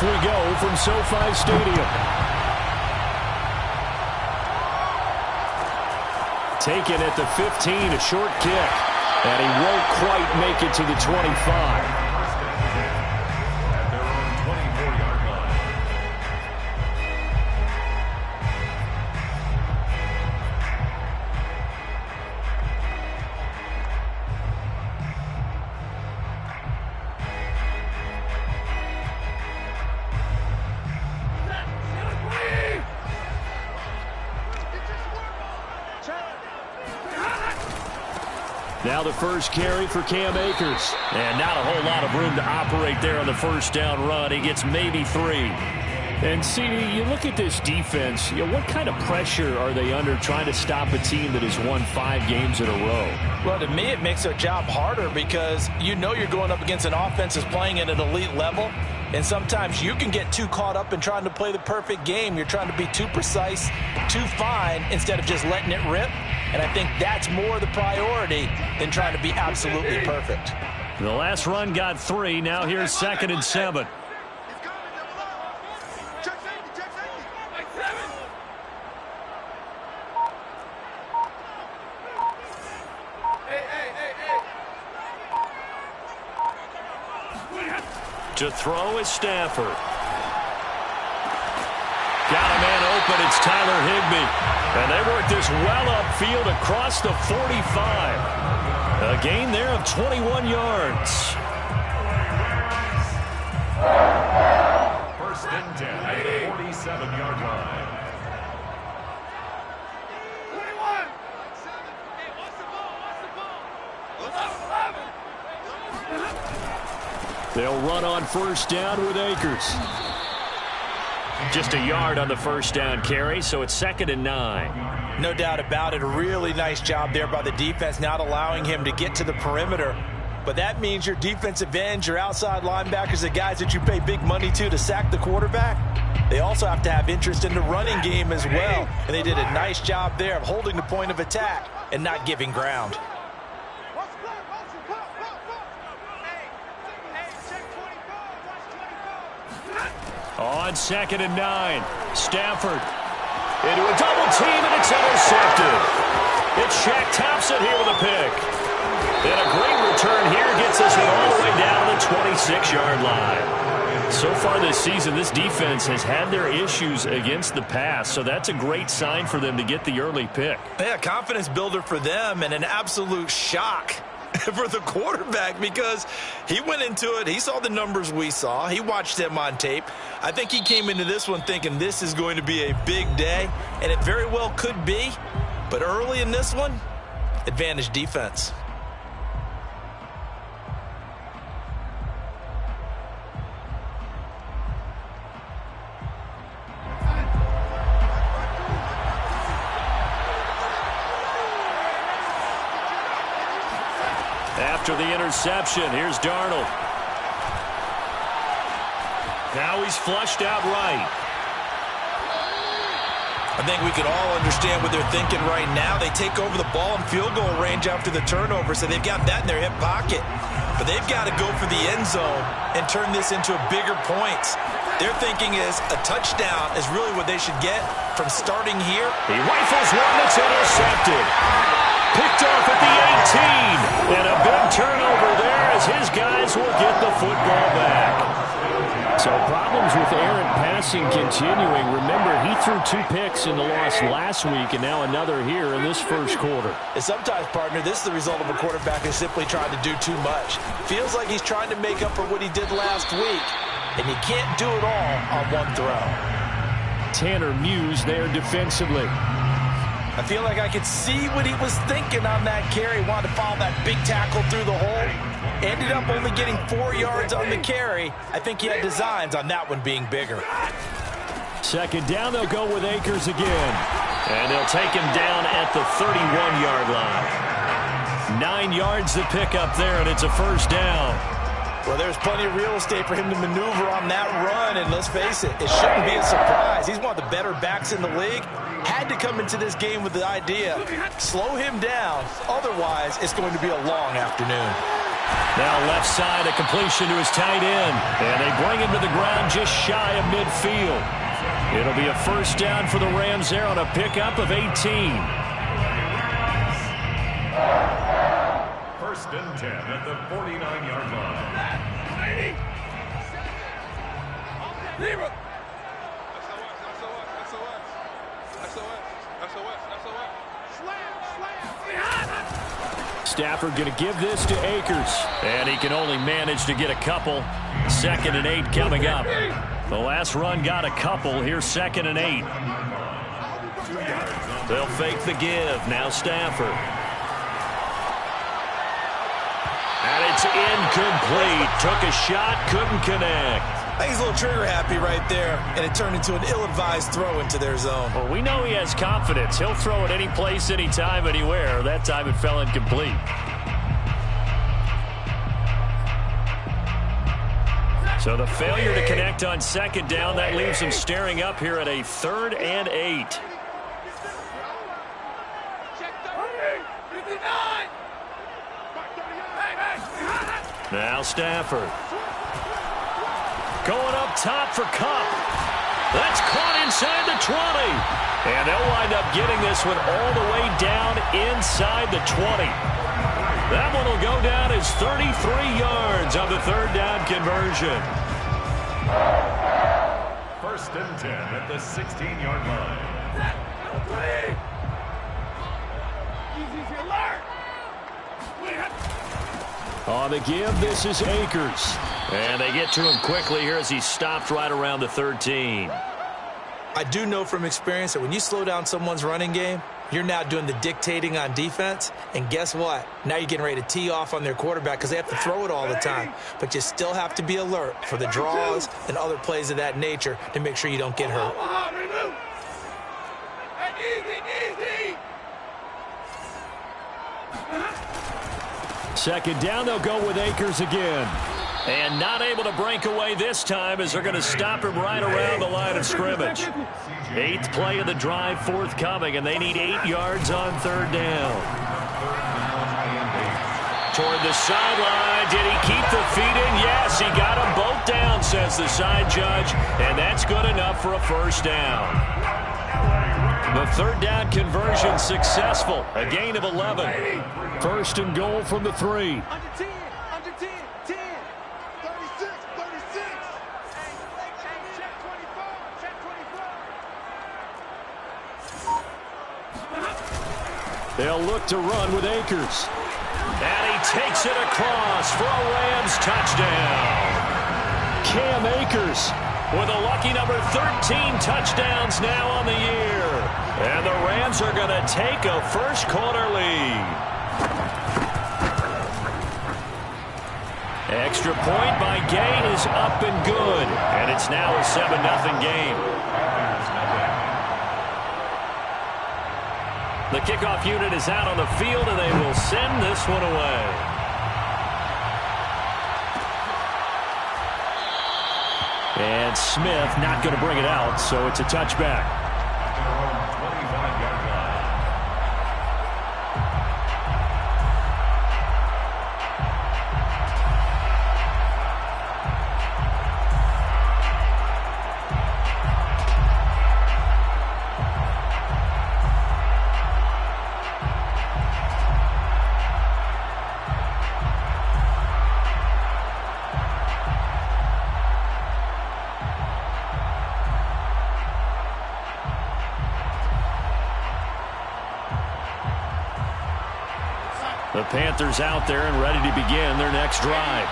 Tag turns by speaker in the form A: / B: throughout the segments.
A: we go from SoFi Stadium. Taken at the 15, a short kick. And he won't quite make it to the 25. Now the first carry for Cam Akers.
B: And not a whole lot of room to operate there on the first down run. He gets maybe 3.
A: And, CD, you look at this defense, what kind of pressure are they under trying to stop a team that has won 5 games in a row?
C: Well, to me, it makes their job harder because you're going up against an offense that's playing at an elite level. And sometimes you can get too caught up in trying to play the perfect game. You're trying to be too precise, too fine, instead of just letting it rip. And I think that's more the priority than trying to be absolutely perfect.
B: The last run got 3. Now here's 2nd and 7. To throw is Stafford. Got a man open. It's Tyler Higbee. And they work this well upfield across the 45. A gain there of 21 yards.
D: First and 10 at the 47-yard line.
E: 21. Hey, what's the ball? What's the ball? 11.
A: They'll run on first down with Akers.
B: Just a yard on the first down carry, so it's 2nd and 9.
C: No doubt about it. A really nice job there by the defense, not allowing him to get to the perimeter. But that means your defensive ends, your outside linebackers, the guys that you pay big money to sack the quarterback, they also have to have interest in the running game as well. And they did a nice job there of holding the point of attack and not giving ground.
A: On 2nd and 9, Stafford into a double team, and it's intercepted. It's Shaq Thompson here with a pick. And a great return here gets us all the way down the 26-yard line. So far this season, this defense has had their issues against the pass, so that's a great sign for them to get the early pick.
C: Yeah, confidence builder for them and an absolute shock for the quarterback because he went into it. He saw the numbers we saw. He watched them on tape. I think he came into this one thinking this is going to be a big day, and it very well could be. But early in this one, advantage defense.
A: After the interception, here's Darnold. Now he's flushed out right.
C: I think we could all understand what they're thinking right now. They take over the ball in field goal range after the turnover, so they've got that in their hip pocket. But they've got to go for the end zone and turn this into bigger points. Their thinking is a touchdown is really what they should get from starting here.
A: He rifles one that's intercepted. Picked off at the 18. And a big turnover there as his guys will get the football back. So problems with errant passing continuing. Remember, he threw 2 picks in the loss last week and now another here in this first quarter.
C: And sometimes, partner, this is the result of a quarterback who's simply trying to do too much. Feels like he's trying to make up for what he did last week, and you can't do it all on one throw.
A: Tanner Muse there defensively.
C: I feel like I could see what he was thinking on that carry. Wanted to follow that big tackle through the hole. Ended up only getting 4 yards on the carry. I think he had designs on that one being bigger.
A: Second down, they'll go with Akers again. And they'll take him down at the 31-yard line. 9 yards to pick up there, and it's a first down.
C: Well, there's plenty of real estate for him to maneuver on that run, and let's face it, it shouldn't be a surprise. He's one of the better backs in the league. Had to come into this game with the idea, slow him down, otherwise it's going to be a long afternoon.
B: Now left side, a completion to his tight end. And they bring him to the ground just shy of midfield. It'll be a first down for the Rams there on a pickup of 18.
D: First and 10 at the 49-yard line.
B: Stafford going to give this to Akers. And he can only manage to get a couple. 2nd and 8 coming up. The last run got a couple. Here's 2nd and 8. They'll fake the give. Now Stafford. And it's incomplete. Took a shot, couldn't connect.
C: I think he's a little trigger happy right there, and it turned into an ill-advised throw into their zone.
B: Well, we know he has confidence. He'll throw it any place, anytime, anywhere. That time it fell incomplete. So the failure to connect on 2nd down, that leaves him staring up here at a 3rd and 8. Now Stafford. Going up top for Kupp. That's caught inside the 20. And they'll wind up getting this one all the way down inside the 20. That one will go down as 33 yards on the 3rd down conversion.
D: First and 10 at the 16-yard line.
B: On the give, this is Akers. And they get to him quickly here as he stopped right around the 13.
C: I do know from experience that when you slow down someone's running game, you're now doing the dictating on defense. And guess what? Now you're getting ready to tee off on their quarterback because they have to throw it all the time. But you still have to be alert for the draws and other plays of that nature to make sure you don't get hurt.
B: Second down, they'll go with Akers again. And not able to break away this time as they're going to stop him right around the line of scrimmage. 8th play of the drive forthcoming, and they need 8 yards on 3rd down. Toward the sideline. Did he keep the feet in? Yes, he got them both down, says the side judge. And that's good enough for a first down. The 3rd down conversion successful. A gain of 11. 1st and goal from the 3. They'll look to run with Akers. And he takes it across for a Rams touchdown. Cam Akers with a lucky number 13 touchdowns now on the year. And the Rams are going to take a first-quarter lead. Extra point by Gay is up and good. And it's now a 7-0 game. The kickoff unit is out on the field, and they will send this one away. And Smith not going to bring it out, so it's a touchback. The Panthers out there and ready to begin their next drive.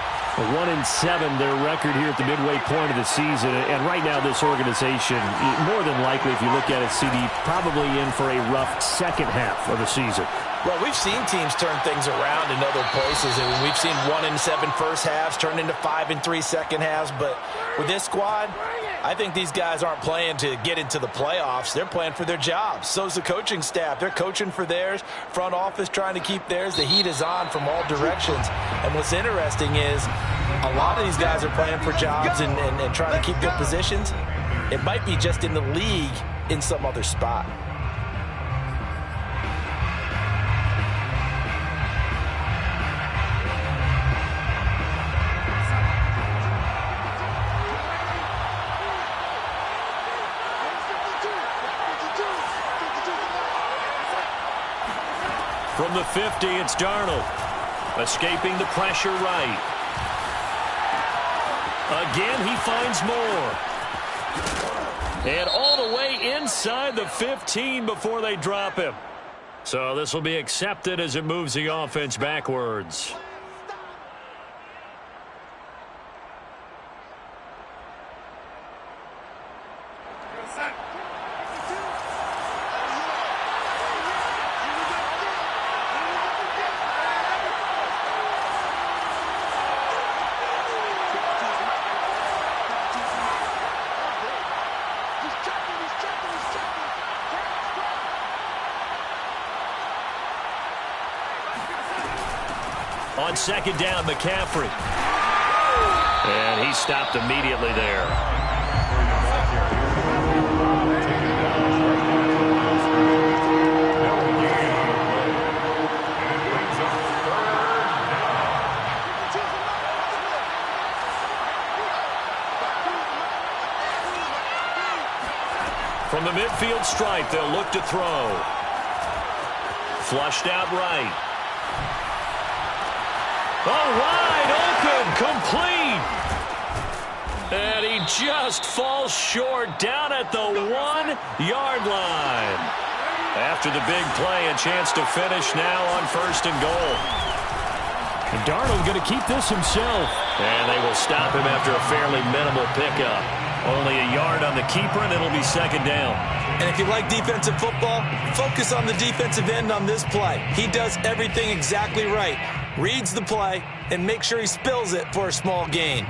B: 1-7 their record here at the midway point of the season. And right now this organization, more than likely if you look at it, CD, probably in for a rough second half of the season.
C: Well, we've seen teams turn things around in other places. I mean, we've seen 1-7 first halves turn into 5-3 second halves. But with this squad, I think these guys aren't playing to get into the playoffs. They're playing for their jobs. So's the coaching staff. They're coaching for theirs. Front office trying to keep theirs. The heat is on from all directions. And what's interesting is a lot of these guys are playing for jobs and trying to keep good positions. It might be just in the league in some other spot.
A: From the 50, it's Darnold. Escaping the pressure right. Again, he finds more. And all the way inside the 15 before they drop him. So this will be accepted as it moves the offense backwards. On second down, McCaffrey. And he stopped immediately there. From the midfield stripe, they'll look to throw. Flushed out right. Oh, wide open, complete. And he just falls short down at the 1-yard line. After the big play, a chance to finish now on 1st and goal.
B: And Darnold going to keep this himself.
A: And they will stop him after a fairly minimal pickup. Only a yard on the keeper, and it'll be second down.
C: And if you like defensive football, focus on the defensive end on this play. He does everything exactly right. Reads the play and make sure he spills it for a small gain.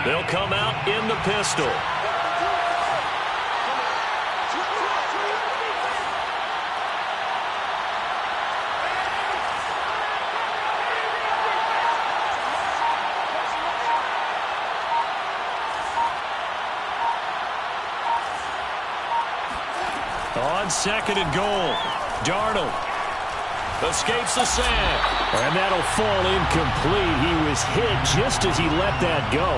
A: They'll come out in the pistol. On second and goal, Darnold escapes the sack.
B: And that'll fall incomplete. He was hit just as he let that go.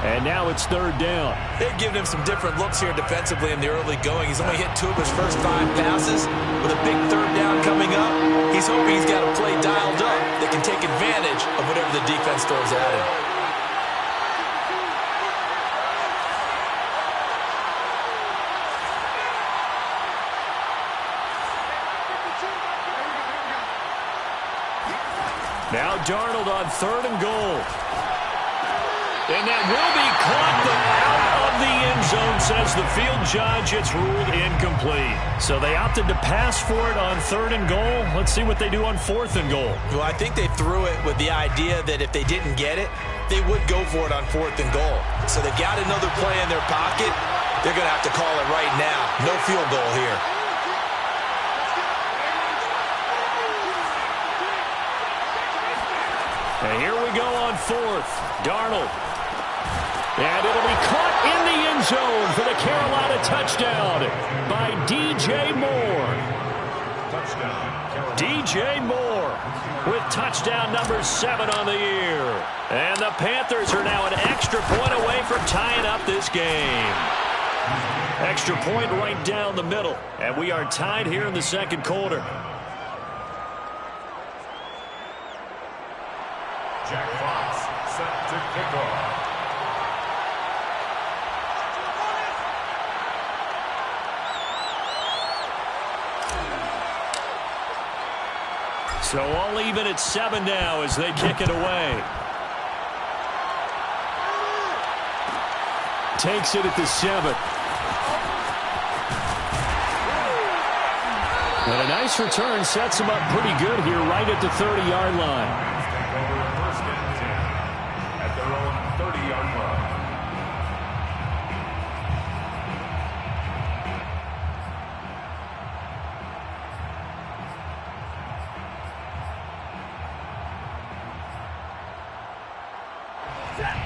B: And now it's 3rd down.
C: They're giving him some different looks here defensively in the early going. He's only hit 2 of his first 5 passes. With a big 3rd down coming up, he's hoping he's got a play dialed up that can take advantage of whatever the defense throws at him.
A: Now Darnold on 3rd and goal. And that will be caught, but out of the end zone, says the field judge. It's ruled incomplete. So they opted to pass for it on 3rd and goal. Let's see what they do on 4th and goal.
C: Well, I think they threw it with the idea that if they didn't get it, they would go for it on 4th and goal. So they've got another play in their pocket. They're going to have to call it right now. No field goal here.
A: And here we go on 4th. Darnold. And it'll be caught in the end zone for the Carolina touchdown by DJ Moore. DJ Moore with touchdown number 7 on the year. And the Panthers are now an extra point away from tying up this game. Extra point right down the middle. And we are tied here in the 2nd quarter.
D: Jack Fox set to kick off.
A: So all even at 7 now as they kick it away.
B: Takes it at the 7. And a nice return sets him up pretty good here right at the 30-yard line.
D: At their own 30-yard line.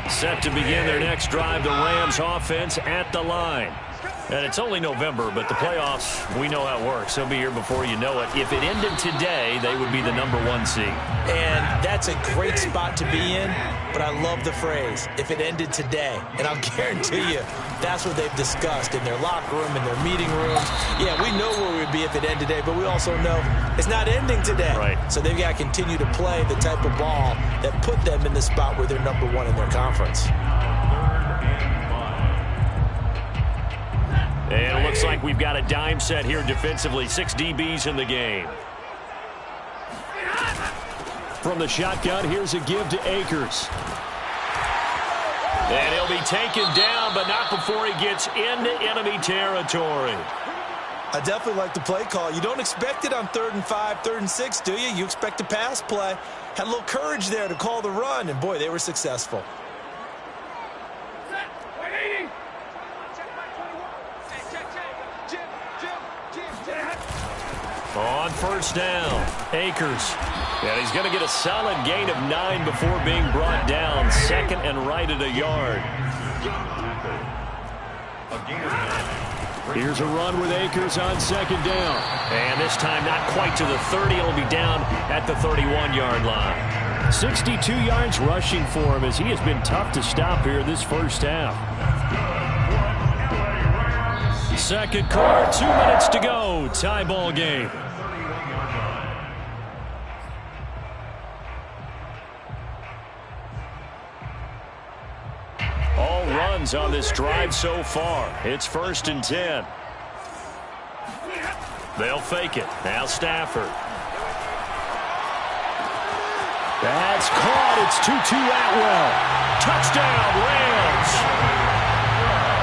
A: Set to begin their next drive, the Rams offense at the line. And it's only November, but the playoffs, we know how it works. They'll be here before you know it. If it ended today, they would be the #1 seed.
C: And that's a great spot to be in, but I love the phrase, if it ended today. And I'll guarantee you, that's what they've discussed in their locker room, in their meeting rooms. Yeah, we know where we'd be if it ended today, but we also know it's not ending today.
A: Right.
C: So they've got to continue to play the type of ball that put them in the spot where they're #1 in their conference.
A: And it looks like we've got a dime set here defensively. 6 DBs in the game.
B: From the shotgun, here's a give to Akers.
A: And he'll be taken down, but not before he gets into enemy territory.
C: I definitely like the play call. You don't expect it on 3rd and 5, 3rd and 6, do you? You expect a pass play. Had a little courage there to call the run, and boy, they were successful.
A: On 1st down, Akers. And he's going to get a solid gain of 9 before being brought down. 2nd and right at a yard.
B: Here's a run with Akers on 2nd down.
A: And this time not quite to the 30. It'll be down at the 31-yard line.
B: 62 yards rushing for him as he has been tough to stop here this first half.
A: Second quarter, 2 minutes to go. Tie ball game. All runs on this drive so far. It's 1st and 10. They'll fake it. Now Stafford.
B: That's caught. It's Tutu Atwell.
A: Touchdown, Rams.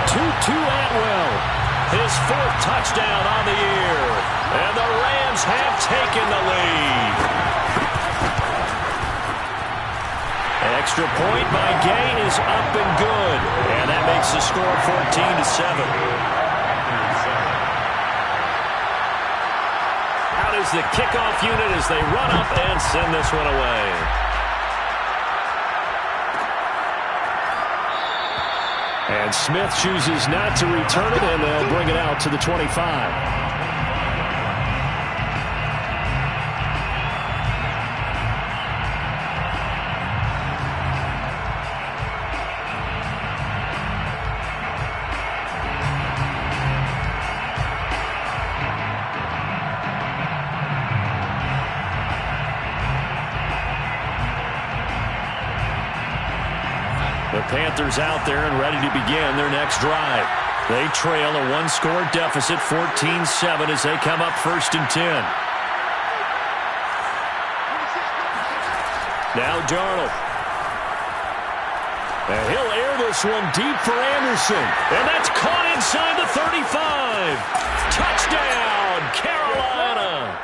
B: Tutu Atwell.
A: His 4th touchdown on the year. And the Rams have taken the lead. Extra point by Gay is up and good. And that makes the score 14-7. Out is the kickoff unit as they run up and send this one away.
B: And Smith chooses not to return it, and they'll bring it out to the 25.
A: The Panthers out there and ready to begin their next drive. They trail a 1-score deficit, 14-7, as they come up 1st and 10. Now Darnold. And he'll air this one deep for Anderson. And that's caught inside the 35. Touchdown, Carolina.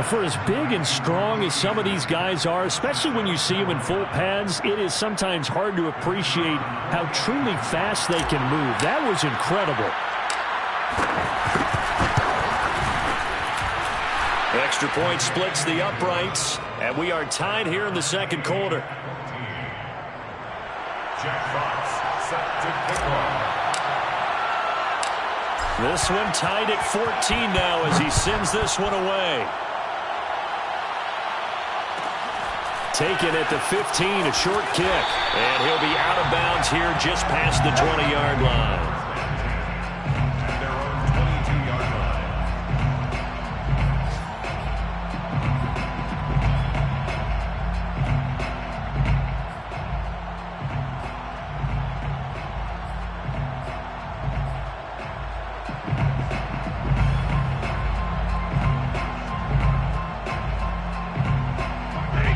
B: For as big and strong as some of these guys are, especially when you see them in full pads, it is sometimes hard to appreciate how truly fast they can move. That was incredible.
A: Extra point splits the uprights, and we are tied here in the 2nd quarter.
D: Jack Fox set to kick off.
A: This one tied at 14 now as he sends this one away. Taken at the 15, a short kick. And he'll be out of bounds here just past the 20-yard line.
D: At their own 22-yard line.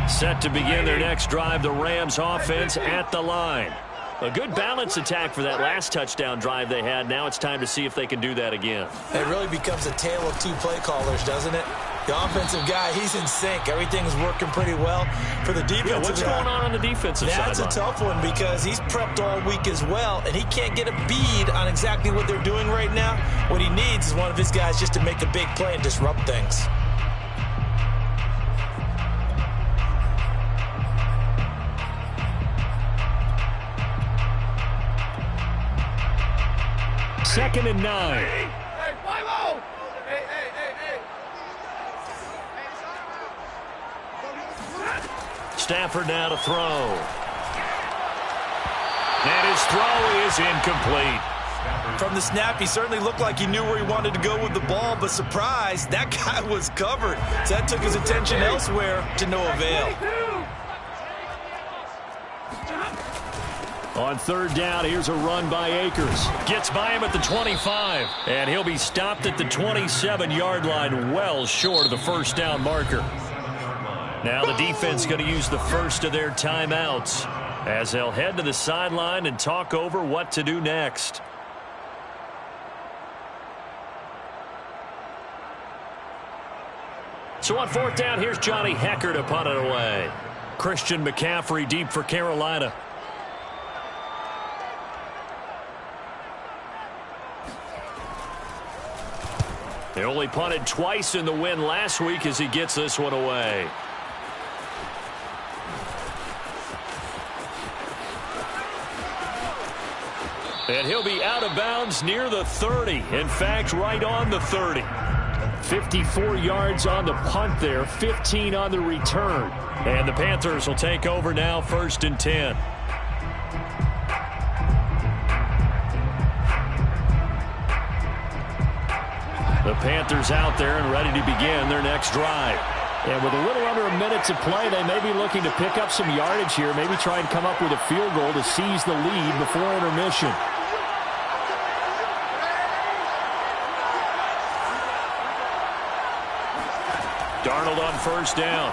A: Set to begin their next drive, the Rams offense at the line. A good balance attack for that last touchdown drive they had. Now it's time to see if they can do that again.
C: It really becomes a tale of 2 play callers, doesn't it? The offensive guy, he's in sync. Everything's working pretty well. For the defensive
A: Yeah, what's going on the defensive side?
C: That's a tough one because he's prepped all week as well, and he can't get a bead on exactly what they're doing right now. What he needs is one of his guys just to make a big play and disrupt things.
B: 2nd and 9.
E: Hey, 5-0. Hey.
A: Stafford now to throw. And his throw is incomplete.
C: From the snap, he certainly looked like he knew where he wanted to go with the ball, but surprise, that guy was covered. So that took his attention elsewhere to no avail.
B: On 3rd down, here's a run by Akers. Gets by him at the 25, and he'll be stopped at the 27-yard line, well short of the first down marker. Now the defense going to use the first of their timeouts as they'll head to the sideline and talk over what to do next. So on 4th down, here's Johnny Hecker to punt it away. Christian McCaffrey deep for Carolina. They only punted twice in the win last week as he gets this one away. And he'll be out of bounds near the 30. In fact, right on the 30. 54 yards on the punt there, 15 on the return. And the Panthers will take over now, 1st and 10. The Panthers out there and ready to begin their next drive. And with a little under a minute to play, they may be looking to pick up some yardage here, maybe try and come up with a field goal to seize the lead before intermission. Darnold on 1st down.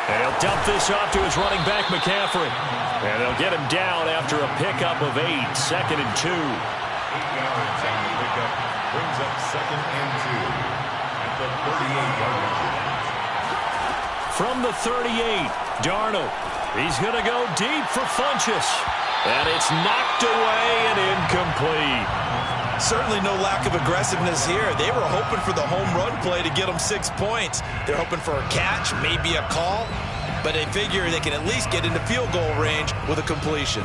B: And he'll dump this off to his running back, McCaffrey. And they'll get him down after a pickup of 8, 2nd and 2.
D: 8 yards on the pickup brings up 2nd and 2 at the 38-yard line.
A: From the 38, Darnold. He's going to go deep for Funchess. And it's knocked away and incomplete.
C: Certainly no lack of aggressiveness here. They were hoping for the home run play to get them 6 points. They're hoping for a catch, maybe a call, but they figure they can at least get into field goal range with a completion.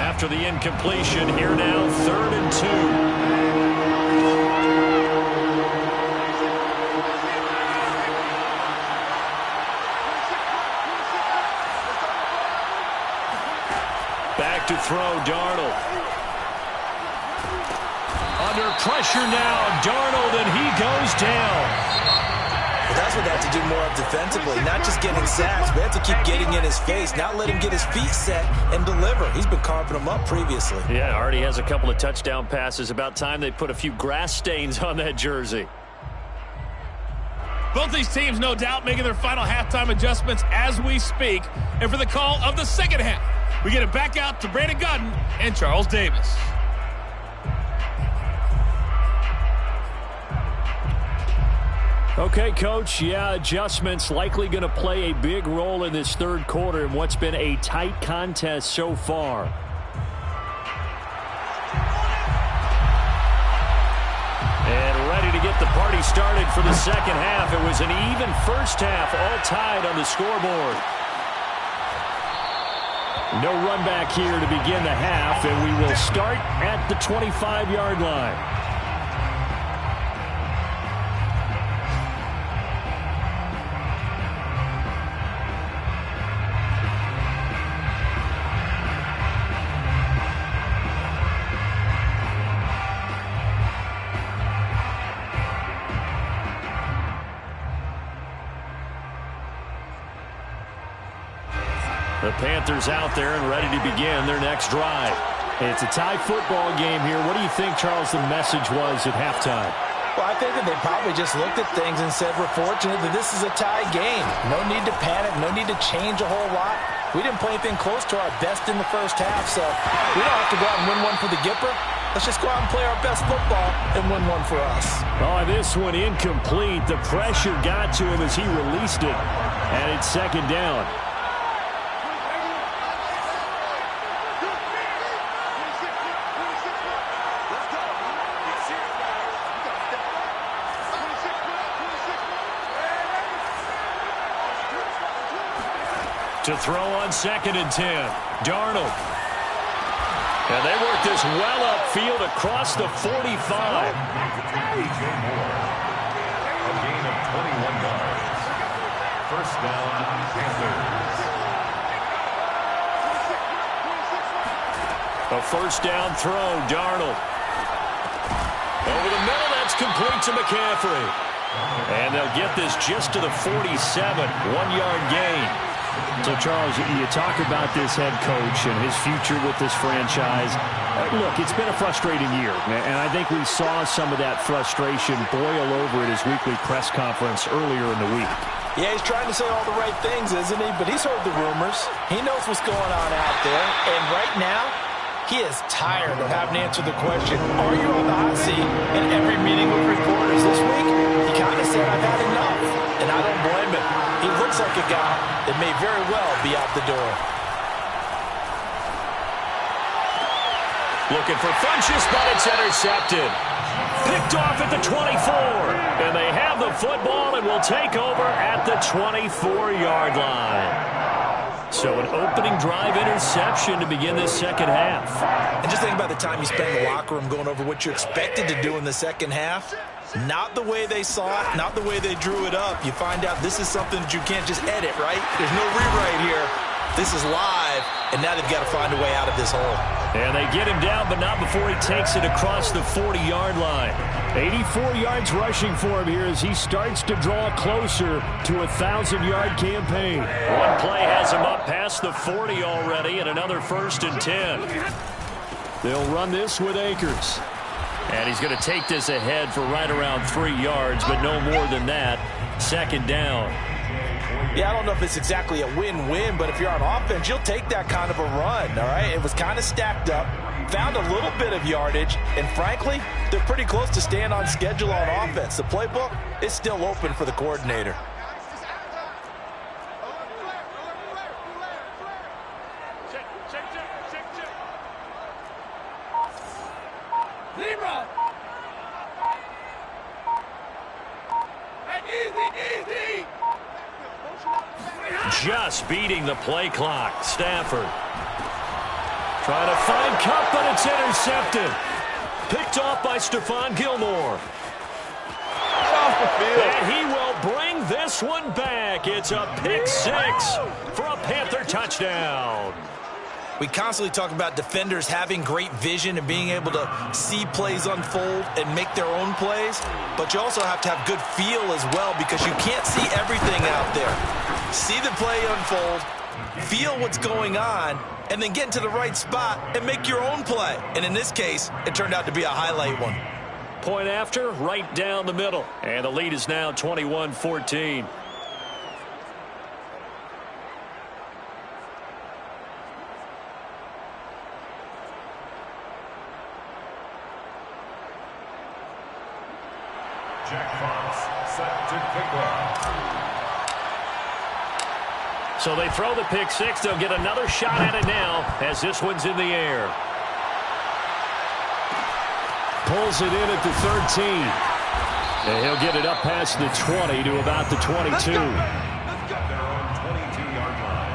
A: After the incompletion, here now, 3rd and 2. Back to throw, Darnold. Under pressure now, Darnold, and he goes down.
C: But that's what they have to do more of defensively, not just getting sacks, but they have to keep getting in his face, not let him get his feet set and deliver. He's been carving them up previously.
A: Yeah, already has a couple of touchdown passes. About time they put a few grass stains on that jersey.
F: Both these teams, no doubt, making their final halftime adjustments as we speak. And for the call of the second half, we get it back out to Brandon Godden and Charles Davis.
B: Okay, Coach, yeah, adjustments likely going to play a big role in this 3rd quarter in what's been a tight contest so far. And ready to get the party started for the second half. It was an even first half, all tied on the scoreboard. No run back here to begin the half, and we will start at the 25-yard line. The Panthers out there and ready to begin their next drive. It's a tie football game here. What do you think, Charles, the message was at halftime?
C: Well, I think that they probably just looked at things and said, we're fortunate that this is a tie game. No need to panic, no need to change a whole lot. We didn't play anything close to our best in the first half, so we don't have to go out and win one for the Gipper. Let's just go out and play our best football and win one for us.
B: Oh, this one incomplete. The pressure got to him as he released it, and it's 2nd down. To throw on 2nd and 10. Darnold. And they work this well upfield across the 45.
D: DJ Moore. A gain of 21 yards. First down, Panthers.
B: A first down throw, Darnold. Over the middle, that's complete to McCaffrey. And they'll get this just to the 47, 1-yard gain.
A: So, Charles, you talk about this head coach and his future with this franchise. Look, it's been a frustrating year, and I think we saw some of that frustration boil over at his weekly press conference earlier in the week.
C: Yeah, he's trying to say all the right things, isn't he? But he's heard the rumors. He knows what's going on out there. And right now, he is tired of having to answer the question, are you on the hot seat? In every meeting with reporters this week, he kind of said, I've had enough. And I don't blame him. He looks like a guy that may very well be out the door.
B: Looking for Funchess, but it's intercepted. Picked off at the 24. And they have the football and will take over at the 24-yard line. So an opening drive interception to begin this second half.
C: And just think about the time you spend in the locker room going over what you expected to do in the second half. Not the way they saw it, not the way they drew it up. You find out this is something that you can't just edit, right? There's no rewrite here. This is live, and now they've got to find a way out of this hole.
B: And they get him down, but not before he takes it across the 40-yard line.
A: 84 yards rushing for him here as he starts to draw closer to a 1,000-yard campaign.
B: One play has him up past the 40 already, and another 1st and 10.
A: They'll run this with Akers.
B: And he's going to take this ahead for right around 3 yards, but no more than that. Second down.
C: Yeah, I don't know if it's exactly a win-win, but if you're on offense, you'll take that kind of a run, all right? It was kind of stacked up, found a little bit of yardage, and frankly, they're pretty close to staying on schedule on offense. The playbook is still open for the coordinator.
E: Libra! Easy!
B: Just beating the play clock. Stafford trying to find Cup, but it's intercepted. Picked off by Stephon Gilmore. And he will bring this one back. It's a pick 6 for a Panther touchdown.
C: We constantly talk about defenders having great vision and being able to see plays unfold and make their own plays, but you also have to have good feel as well because you can't see everything out there. See the play unfold, feel what's going on, and then get into the right spot and make your own play. And in this case, it turned out to be a highlight one.
B: Point after, right down the middle. And the lead is now 21-14.
D: Jack Fox set to kick off.
B: So they throw the pick 6. They'll get another shot at it now as this one's in the air.
A: Pulls it in at the 13. And he'll get it up past the 20 to about the 22.
D: Their own 22-yard line.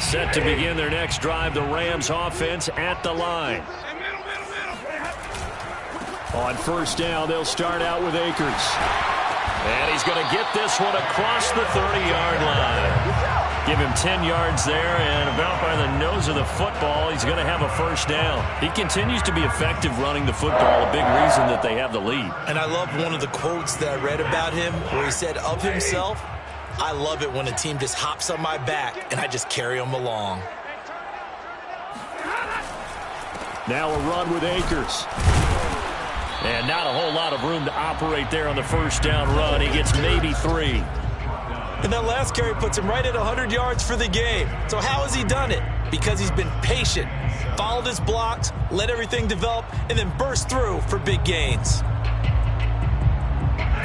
B: Set to begin their next drive, the Rams offense at the line.
A: On first down, they'll start out with Akers.
B: And he's going to get this one across the 30-yard line. Give him 10 yards there, and about by the nose of the football, he's going to have a first down. He continues to be effective running the football, a big reason that they have the lead.
C: And I love one of the quotes that I read about him where he said of himself, I love it when a team just hops on my back and I just carry them along.
A: Now a run with Akers.
B: And not a whole lot of room to operate there on the first down run. He gets maybe 3.
C: And that last carry puts him right at 100 yards for the game. So how has he done it? Because he's been patient, followed his blocks, let everything develop, and then burst through for big gains.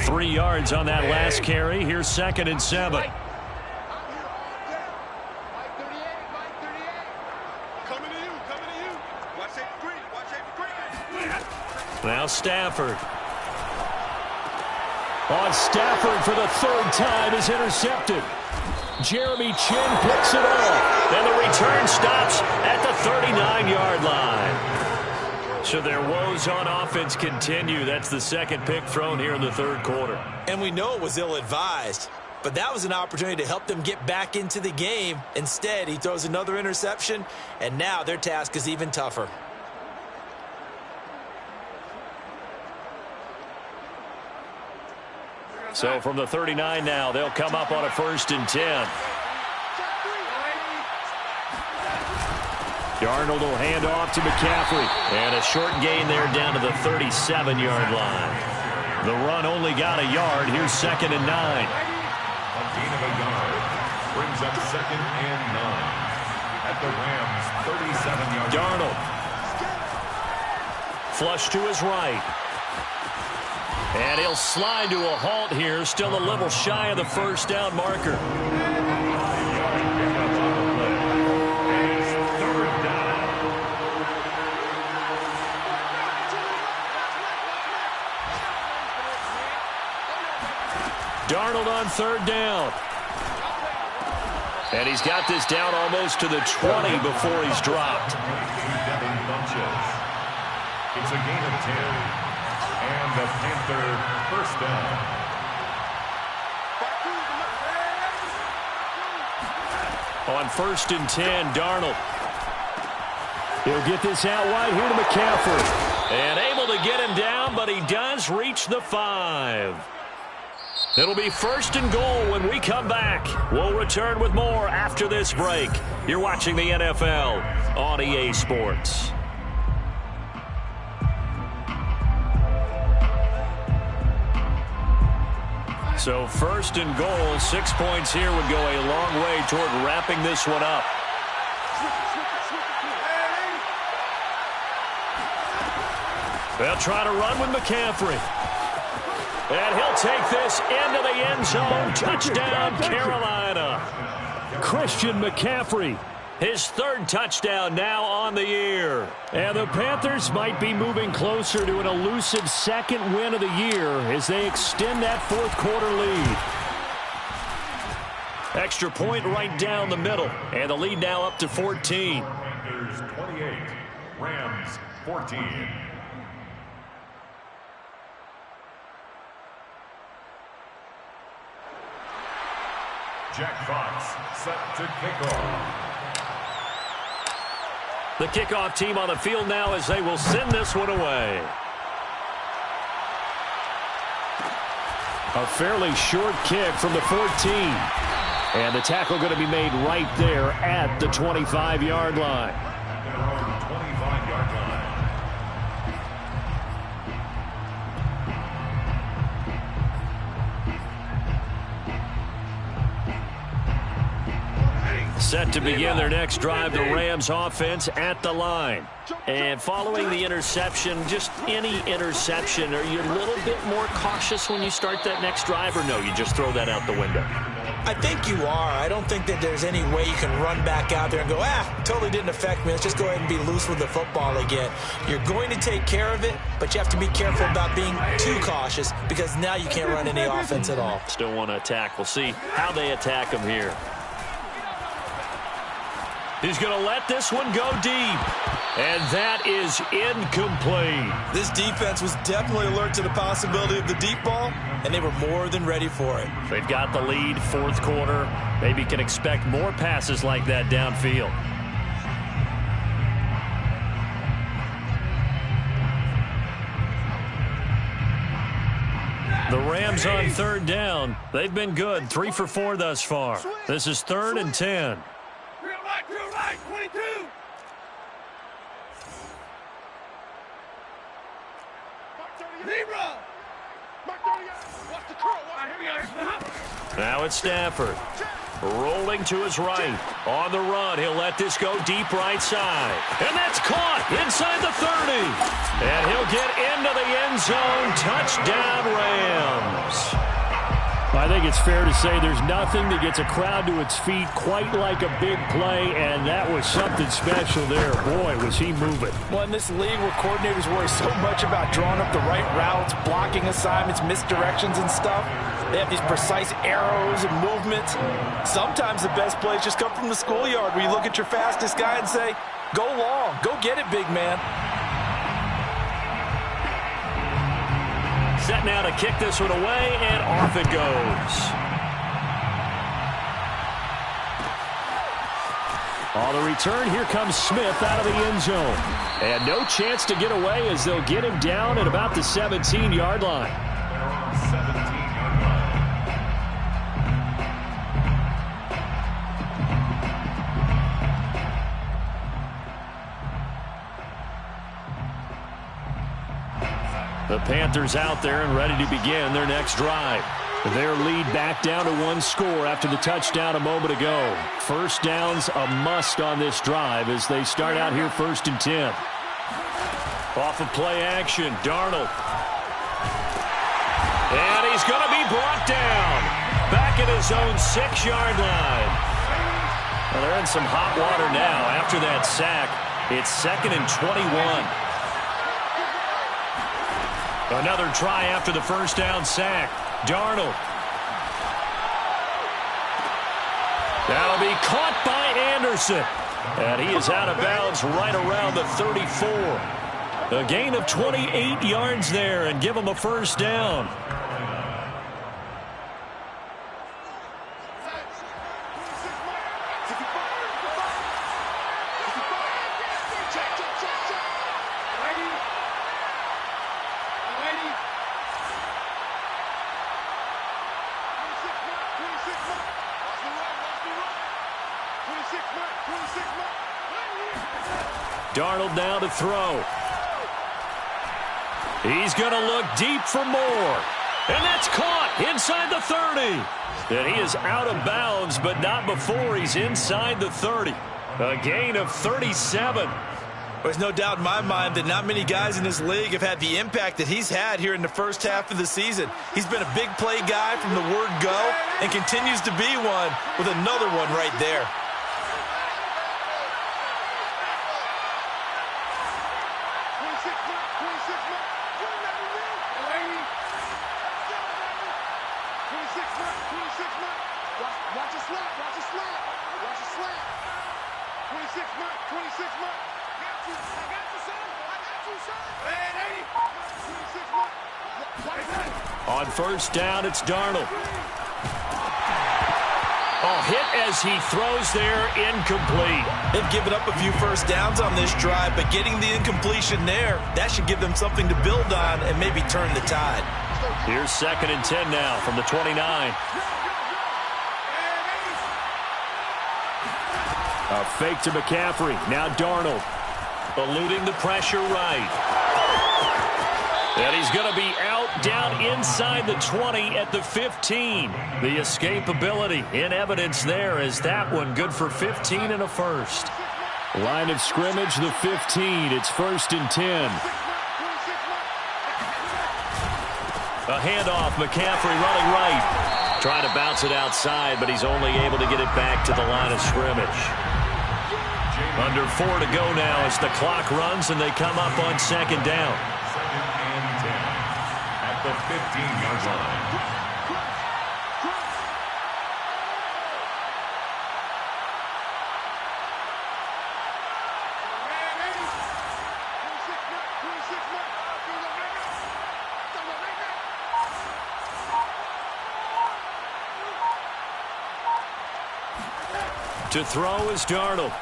B: 3 yards on that last carry. Here's 2nd and 7.
E: Coming to you.
B: Now Stafford. On Stafford for the third time is intercepted. Jeremy Chin picks it off.
A: And the return stops at the 39-yard line. So their woes on offense continue. That's the second pick thrown here in the third quarter.
C: And we know it was ill-advised, but that was an opportunity to help them get back into the game. Instead, he throws another interception, and now their task is even tougher.
A: So from the 39 now, they'll come up on a 1st and 10. Darnold will hand off to McCaffrey. And a short gain there down to the 37-yard line. The run only got a yard. Here's 2nd and 9.
D: A gain of a yard brings up 2nd and 9 at the Rams' 37-yard line.
A: Darnold. Flush to his right. And he'll slide to a halt here. Still a little shy of the first down marker. Darnold on 3rd down. And he's got this down almost to the 20 before he's dropped.
D: It's a gain of 10. And the Panther first down.
A: On 1st and 10, Darnold. He'll get this out wide here to McCaffrey. And able to get him down, but he does reach the 5. It'll be 1st and goal when we come back. We'll return with more after this break. You're watching the NFL on EA Sports. So 1st and goal, 6 points here would go a long way toward wrapping this one up. They'll try to run with McCaffrey. And he'll take this into the end zone. Touchdown, Carolina. Christian McCaffrey. His 3rd touchdown now on the year. And the Panthers might be moving closer to an elusive 2nd win of the year as they extend that 4th quarter lead. Extra point right down the middle. And the lead now up to 14.
D: Panthers 28, Rams 14. Jack Fox set to kick off.
A: The kickoff team on the field now as they will send this one away. A fairly short kick from the 14. And the tackle going to be made right there at the 25-yard line.
D: Their own 25-yard line.
A: Set to begin their next drive, the Rams offense at the line. And following the interception, just any interception, are you a little bit more cautious when you start that next drive, or no, you just throw that out the window?
C: I think you are. I don't think that there's any way you can run back out there and go, totally didn't affect me. Let's just go ahead and be loose with the football again. You're going to take care of it, but you have to be careful about being too cautious because now you can't run any offense at all.
A: Still want to attack. We'll see how they attack him here. He's going to let this one go deep. And that is incomplete.
C: This defense was definitely alert to the possibility of the deep ball, and they were more than ready for it.
A: They've got the lead, 4th quarter. Maybe can expect more passes like that downfield. The Rams on 3rd down. They've been good, 3 for 4 thus far. This is 3rd and 10.
E: Real right, 22. Zebra. Watch the curl.
A: Now it's Stafford. Rolling to his right. On the run, he'll let this go deep right side. And that's caught inside the 30. And he'll get into the end zone. Touchdown, Rams.
B: I think it's fair to say there's nothing that gets a crowd to its feet quite like a big play, and that was something special there. Boy, was he moving.
C: Well, in this league where coordinators worry so much about drawing up the right routes, blocking assignments, misdirections and stuff, they have these precise arrows and movements. Sometimes the best plays just come from the schoolyard where you look at your fastest guy and say, go long, go get it, big man.
A: Set now to kick this one away, and off it goes. On the return, here comes Smith out of the end zone. And no chance to get away as they'll get him down at about the 17-yard line.
D: 17-yard line.
A: The Panthers out there and ready to begin their next drive. Their lead back down to 1 score after the touchdown a moment ago. First down's a must on this drive as they start out here 1st and 10. Off of play action, Darnold. And he's going to be brought down. Back at his own 6-yard line. Well, they're in some hot water now after that sack. It's 2nd and 21. Another try after the first down sack. Darnold. That'll be caught by Anderson. And he is out of bounds right around the 34. A gain of 28 yards there and give him a first down. Darnold now to throw. He's going to look deep for more. And that's caught inside the 30. And he is out of bounds, but not before he's inside the 30. A gain of 37.
C: There's no doubt in my mind that not many guys in this league have had the impact that he's had here in the first half of the season. He's been a big play guy from the word go and continues to be one with another one right there.
A: On first down, it's Darnold. Hit as he throws there, incomplete.
C: They've given up a few first downs on this drive, but getting the incompletion there, that should give them something to build on and maybe turn the tide.
A: Here's 2nd and 10 now from the 29. A fake to McCaffrey. Now Darnold. Eluding the pressure right. And he's going to be out down inside the 20 at the 15. The escapability in evidence there as that one good for 15 and a first. Line of scrimmage, the 15. It's 1st and 10. A handoff, McCaffrey running right. Trying to bounce it outside, but he's only able to get it back to the line of scrimmage. Under 4 to go now as the clock runs and they come up on 2nd down.
D: The 15-yard line.
A: To throw is Darnold.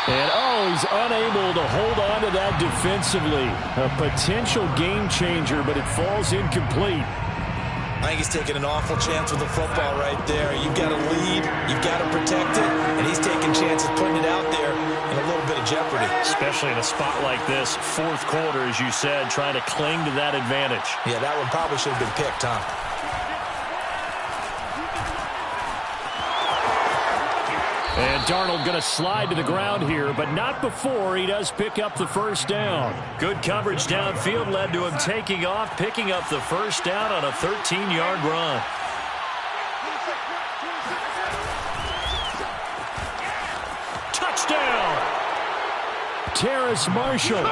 A: And, he's unable to hold on to that defensively. A potential game changer, but it falls incomplete.
C: I think he's taking an awful chance with the football right there. You've got to lead, you've got to protect it, and he's taking chances putting it out there in a little bit of jeopardy.
A: Especially in a spot like this, 4th quarter, as you said, trying to cling to that advantage.
C: Yeah, that one probably should have been picked,
B: And Darnold going to slide to the ground here, but not before he does pick up the first down.
A: Good coverage downfield led to him taking off, picking up the first down on a 13-yard run. Touchdown!
B: Terrace Marshall.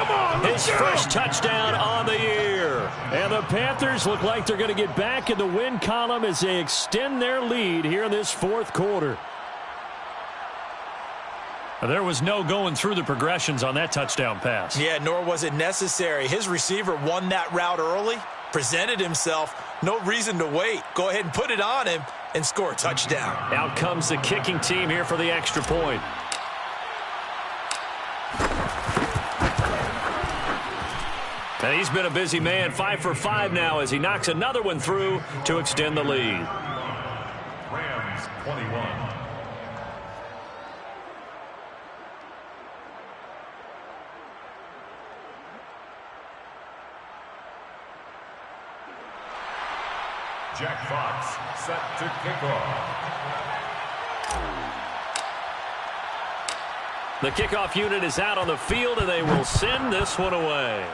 A: His first touchdown on the year.
B: And the Panthers look like they're going to get back in the win column as they extend their lead here in this fourth quarter.
A: There was no going through the progressions on that touchdown pass.
C: Yeah, nor was it necessary. His receiver won that route early, presented himself, no reason to wait. Go ahead and put it on him and score a touchdown.
A: Out comes the kicking team here for the extra point. And he's been a busy man, 5 for 5 now as he knocks another one through to extend the lead.
D: Rams 21. Jack Fox set to kick off.
A: The kickoff unit is out on the field, and they will send this one away.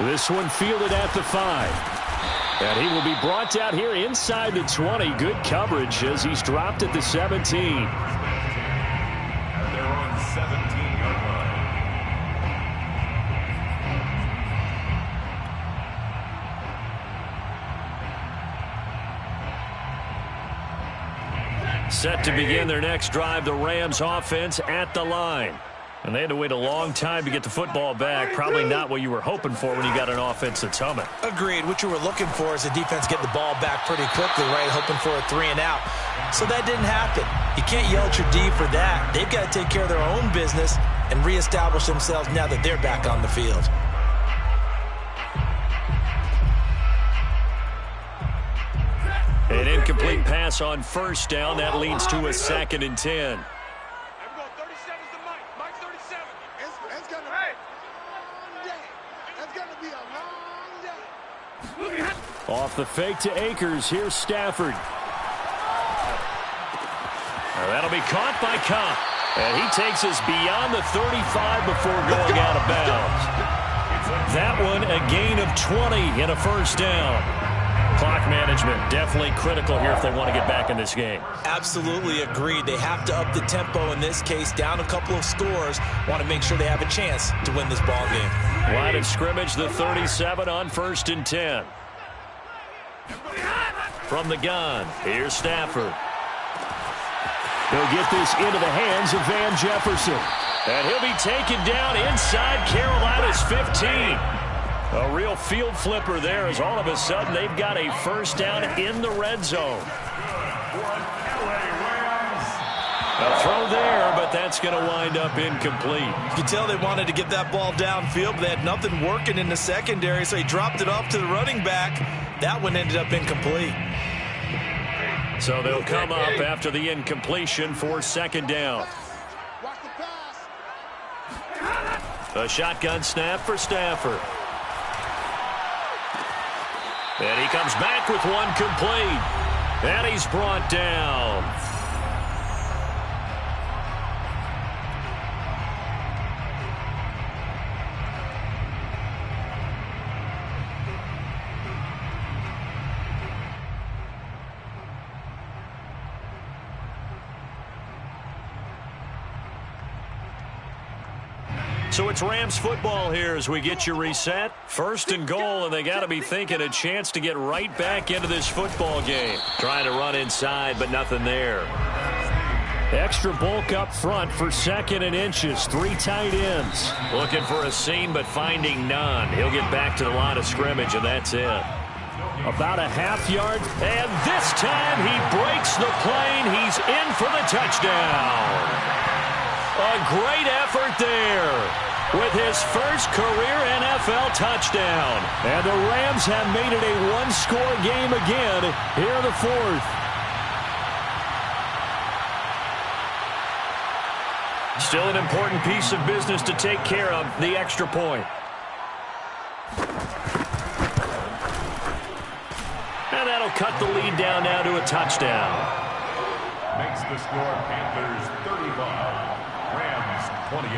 B: This one fielded at the 5. And he will be brought out here inside the 20. Good coverage as he's dropped at the 17.
D: And they're on 17-yard line.
A: Set to begin their next drive, the Rams offense at the line. And they had to wait a long time to get the football back. Probably not what you were hoping for when you got an offense that's humming.
C: Agreed. What you were looking for is the defense getting the ball back pretty quickly, right? Hoping for a 3 and out. So that didn't happen. You can't yell at your D for that. They've got to take care of their own business and reestablish themselves now that they're back on the field.
A: An incomplete pass on first down. That leads to a 2nd and 10.
B: Off the fake to Akers. Here's Stafford.
A: Now that'll be caught by Cobb. And he takes us beyond the 35 before going out of bounds. That one a gain of 20 and a first down. Clock management definitely critical here if they want to get back in this game.
C: Absolutely agreed. They have to up the tempo in this case, down a couple of scores. Want to make sure they have a chance to win this ball game.
A: Line of scrimmage, the 37 on 1st and 10. From the gun, here's Stafford.
B: He'll get this into the hands of Van Jefferson.
A: And he'll be taken down inside Carolina's 15. A real field flipper there as all of a sudden they've got a first down in the red zone. A throw there, but that's going to wind up incomplete.
C: You can tell they wanted to get that ball downfield, but they had nothing working in the secondary, so he dropped it off to the running back. That one ended up incomplete.
A: So they'll come up after the incompletion for 2nd down. A shotgun snap for Stafford. And he comes back with one complete. And he's brought down. So it's Rams football here as we get you reset. 1st and goal, and they got to be thinking a chance to get right back into this football game. Trying to run inside, but nothing there.
B: Extra bulk up front for 2nd and inches. 3 tight ends.
A: Looking for a seam, but finding none. He'll get back to the line of scrimmage, and that's it.
B: About a half yard.
A: And this time he breaks the plane. He's in for the touchdown. A great effort there with his first career NFL touchdown.
B: And the Rams have made it a one-score game again here in the 4th.
A: Still an important piece of business to take care of, the extra point. And that'll cut the lead down now to a touchdown.
D: the score, Panthers 35, Rams 28.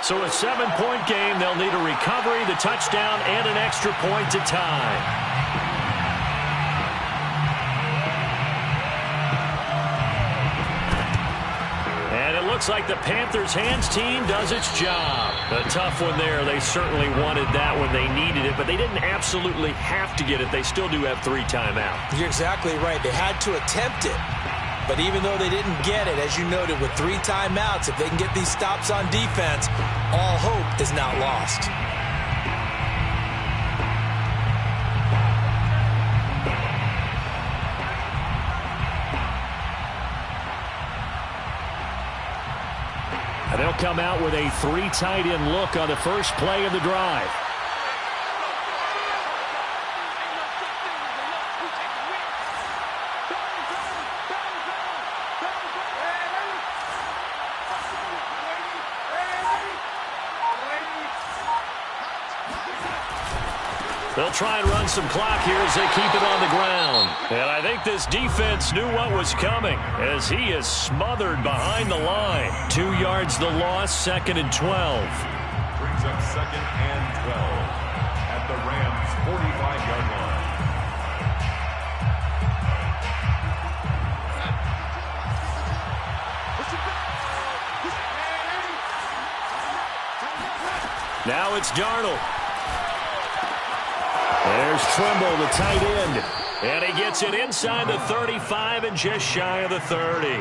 A: So a 7-point game. They'll need a recovery, the touchdown, and an extra point to tie. Looks like the Panthers' hands team does its job. A tough one there. They certainly wanted that when they needed it, but they didn't absolutely have to get it. They still do have 3 timeouts.
C: You're exactly right. They had to attempt it. But even though they didn't get it, as you noted, with 3 timeouts, if they can get these stops on defense, all hope is not lost.
A: And they'll come out with a 3 tight end look on the first play of the drive. They'll try and run some clock here as they keep it on the ground. And I think this defense knew what was coming as he is smothered behind the line. 2 yards the loss, 2nd and 12.
D: Brings up 2nd and 12 at the Rams' 45-yard line.
A: Now it's Darnold. There's Trimble, the tight end. And he gets it inside the 35 and just shy of the 30.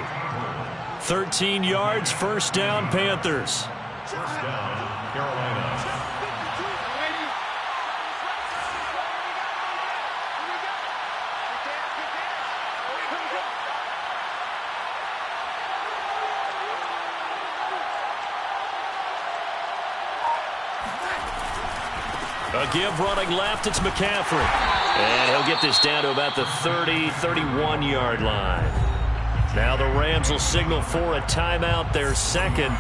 A: 13 yards, first down, Panthers.
D: First down, Carolina.
A: A give running left, it's McCaffrey. And he'll get this down to about the 30, 31-yard line. Now the Rams will signal for a timeout, their second,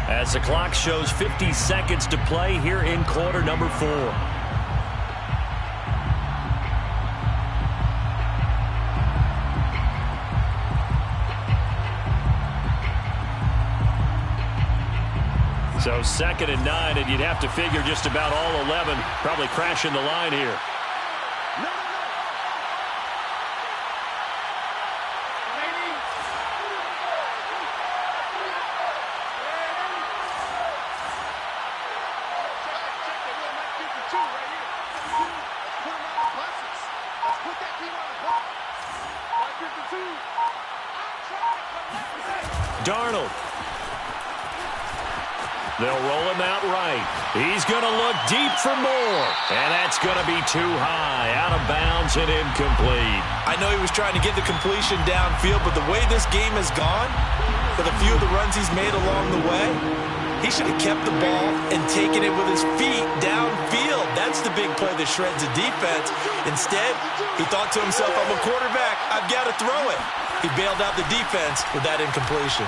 A: as the clock shows 50 seconds to play here in quarter number 4. So 2nd and 9, and you'd have to figure just about all 11 probably crashing the line here. Darnold. They'll roll him out right. He's going to look deep for more. And that's going to be too high. Out of bounds and incomplete.
C: I know he was trying to get the completion downfield, but the way this game has gone, with a few of the runs he's made along the way, he should have kept the ball and taken it with his feet downfield. That's the big play that shreds the defense. Instead, he thought to himself, I'm a quarterback. I've got to throw it. He bailed out the defense with that incompletion.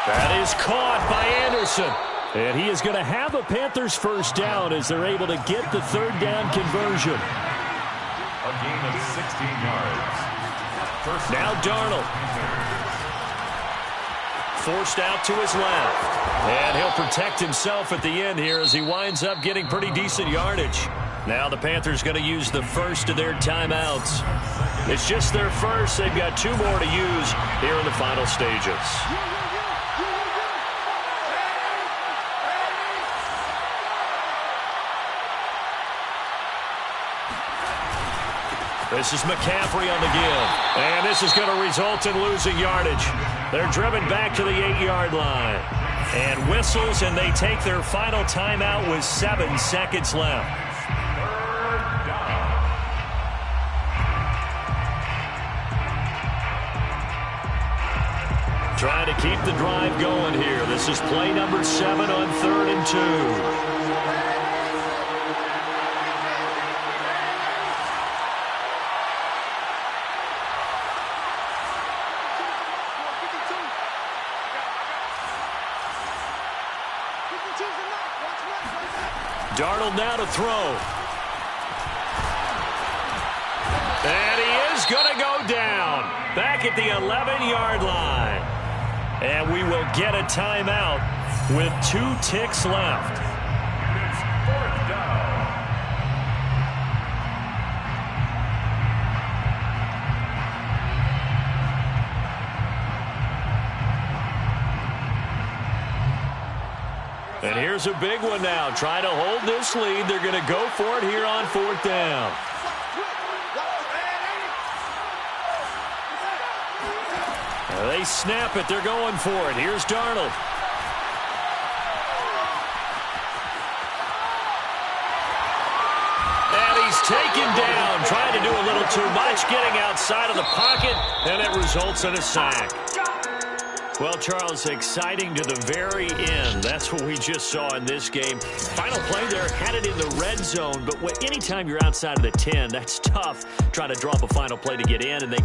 A: That is caught by Anderson. And he is going to have a Panthers first down as they're able to get the 3rd down conversion.
D: A gain of 16 yards. First
A: now Darnold. Forced out to his left. And he'll protect himself at the end here as he winds up getting pretty decent yardage. Now the Panthers going to use the first of their timeouts. It's just their first. They've got 2 more to use here in the final stages. This is McCaffrey on the give. And this is going to result in losing yardage. They're driven back to the 8-yard line. And whistles, and they take their final timeout with 7 seconds left. Trying to keep the drive going here. This is play number 7 on 3rd and 2. Darnold now to throw. And he at the 11-yard line. And we will get a timeout with 2 ticks left.
D: It's 4th down.
A: And here's a big one now. Trying to hold this lead. They're going to go for it here on 4th down. They snap it. They're going for it. Here's Darnold. And he's taken down. Trying to do a little too much. Getting outside of the pocket. And it results in a sack. Well, Charles, exciting to the very end. That's what we just saw in this game. Final play there, had it in the red zone. But anytime you're outside of the 10, that's tough. Trying to draw up a final play to get in. And they